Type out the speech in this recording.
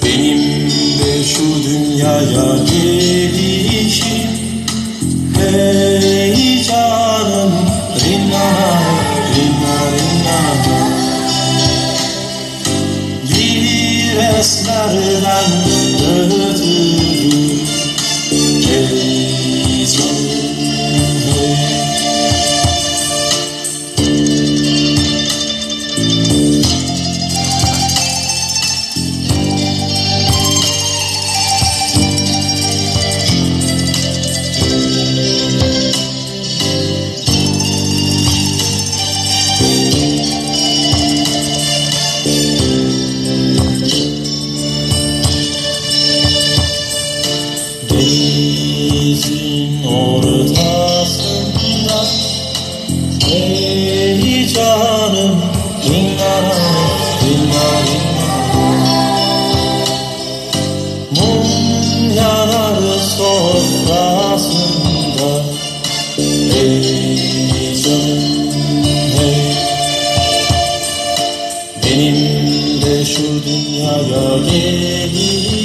Benim de şu dünyaya gelişim, hey canım, rinna rinna rinna. Gelir esmerden ötürü, hey canım hey. Denizin ortasında, ey canım, rinna rinna rinna. Mum yanar sofrasında, ey canım hey. Benim de şu dünyaya gelişim,